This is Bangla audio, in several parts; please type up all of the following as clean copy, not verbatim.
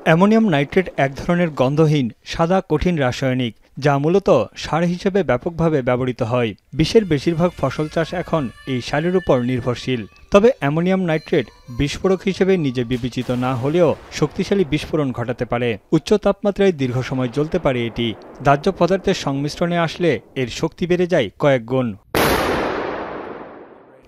অ্যামোনিয়াম নাইট্রেট এক ধরনের গন্ধহীন সাদা কঠিন রাসায়নিক যা মূলত সার হিসেবে ব্যাপকভাবে ব্যবহৃত হয়। বিশ্বের বেশিরভাগ ফসল চাষ এখন এই সারের উপর নির্ভরশীল। তবে অ্যামোনিয়াম নাইট্রেট বিস্ফোরক হিসেবে নিজে বিবেচিত না হলেও শক্তিশালী বিস্ফোরণ ঘটাতে পারে। উচ্চ তাপমাত্রায় দীর্ঘ সময় জ্বলতে পারে এটি। দাহ্য পদার্থের সংমিশ্রণে আসলে এর শক্তি বেড়ে যায় কয়েক গুণ।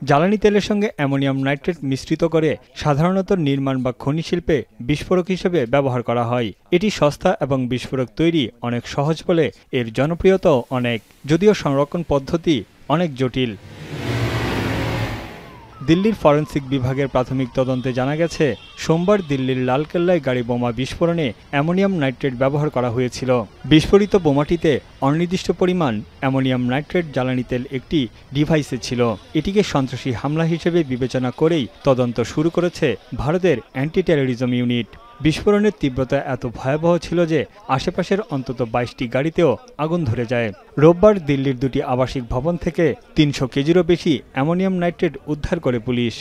জ্বালানি তেলের সঙ্গে অ্যামোনিয়াম নাইট্রেট মিশ্রিত করে সাধারণত নির্মাণ বা খনি শিল্পে বিস্ফোরক হিসেবে ব্যবহার করা হয়। এটি সস্তা এবং বিস্ফোরক তৈরি অনেক সহজ বলে এর জনপ্রিয়তাও অনেক, যদিও সংরক্ষণ পদ্ধতি অনেক জটিল। দিল্লির ফরেনসিক বিভাগের প্রাথমিক তদন্তে জানা গেছে, সোমবার দিল্লির লালকেল্লায় গাড়ি বোমা বিস্ফোরণে অ্যামোনিয়াম নাইট্রেট ব্যবহার করা হয়েছিল। বিস্ফোরিত বোমাটিতে অনির্দিষ্ট পরিমাণ অ্যামোনিয়াম নাইট্রেট জ্বালানি তেল একটি ডিভাইসে ছিল। এটিকে সন্ত্রাসী হামলা হিসেবে বিবেচনা করেই তদন্ত শুরু করেছে ভারতের অ্যান্টি টেররিজম ইউনিট। বিস্ফোরণের তীব্রতা এত ভয়াবহ ছিল যে আশেপাশের অন্তত ২২টি গাড়িতেও আগুন ধরে যায়। রোববার দিল্লির দুটি আবাসিক ভবন থেকে ৩০০ কেজিরও বেশি অ্যামোনিয়াম নাইট্রেট উদ্ধার করে পুলিশ।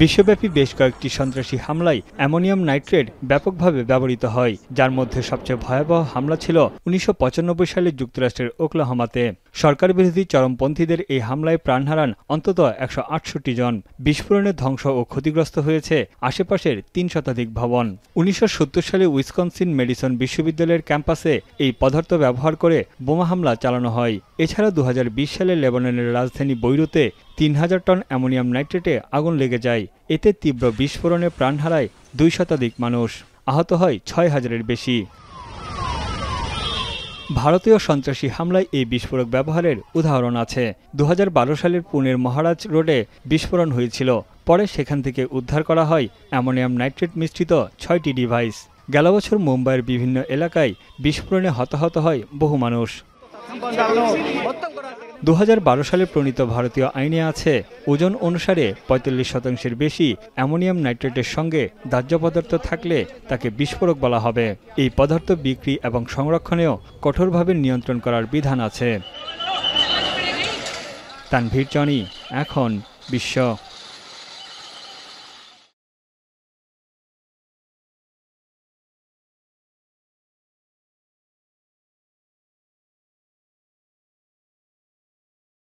বিশ্বব্যাপী বেশ কয়েকটি সন্ত্রাসী হামলায় অ্যামোনিয়াম নাইট্রেট ব্যাপকভাবে ব্যবহৃত হয়, যার মধ্যে সবচেয়ে ভয়াবহ হামলা ছিল ১৯৯৫ সালে যুক্তরাষ্ট্রের ওকলাহোমাতে। সরকার বিরোধী চরমপন্থীদের এই হামলায় প্রাণ হারান অন্তত ১৬৮ জন। বিস্ফোরণে ধ্বংস ও ক্ষতিগ্রস্ত হয়েছে আশেপাশের ৩ শতাধিক ভবন। ১৯৭০ সালে উইসকনসিন মেডিসন বিশ্ববিদ্যালয়ের ক্যাম্পাসে এই পদার্থ ব্যবহার করে বোমা হামলা চালানো হয়। এছাড়া ২০২০ সালে লেবাননের রাজধানী বৈরুতে ৩,০০০ টন অ্যামোনিয়াম নাইট্রেটে আগুন লেগে যায়। এতে তীব্র বিস্ফোরণে প্রাণ হারায় ২ শতাধিক মানুষ, আহত হয় ৬,০০০-এর বেশি। ভারতীয় সন্ত্রাসী হামলায় এই বিস্ফোরক ব্যবহারের উদাহরণ আছে। ২০১২ সালের পুনের মহারাজ রোডে বিস্ফোরণ হয়েছিল। পরে সেখান থেকে উদ্ধার করা হয় অ্যামোনিয়াম নাইট্রেট মিশ্রিত ৬টি ডিভাইস। গেল বছর মুম্বাইয়ের বিভিন্ন এলাকায় বিস্ফোরণে হতাহত হয় বহু মানুষ। ২০১২ সালে প্রণীত ভারতীয় আইনে আছে, ওজন অনুসারে ৪৫% বেশি অ্যামোনিয়াম নাইট্রেটের সঙ্গে দাহ্য পদার্থ থাকলে তাকে বিস্ফোরক বলা হবে। এই পদার্থ বিক্রি এবং সংরক্ষণেও কঠোরভাবে নিয়ন্ত্রণ করার বিধান আছে। তানভীর জনি, এখন বিশ্ব।